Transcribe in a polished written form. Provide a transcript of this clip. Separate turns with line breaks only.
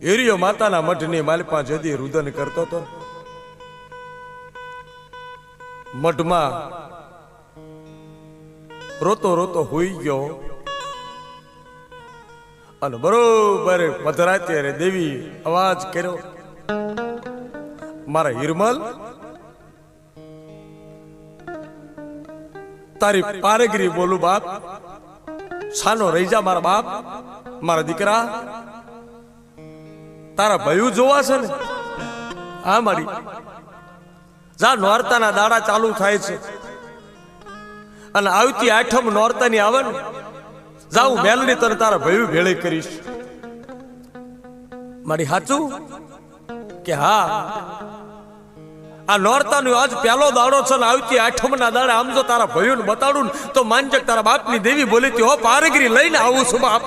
એરિયો માતાના મઠની માલપા જદી રુદન કરતો હતો. મઠમાં રોતો રોતો હોઈ ગયો અને બરોબર મધરાત્યારે દેવી અવાજ કર્યો, મારા હિરમલ, તારી પારેગરી બોલું બાપ, સાનો રહી જા મારા બાપ, મારા દીકરા, તારા ભયું જોવા છે ને? હા મારી, જા નોરતાના દાડા ચાલુ થાય છે અને આવતી આઠમ નોરતાની આવે ને, જાઉં મેલડી તને તારા ભયું ભેળે કરીશ. મારી સાચું કે હા? આ નોરતાનો આજ પહેલો દાડો છે ને આવતી આઠમના દાડે આમ જો તારા ભયું બતાડું ને તો માનજક તારા બાપની દેવી બોલી હો પારેગરી લઈને આવું છું બાપ.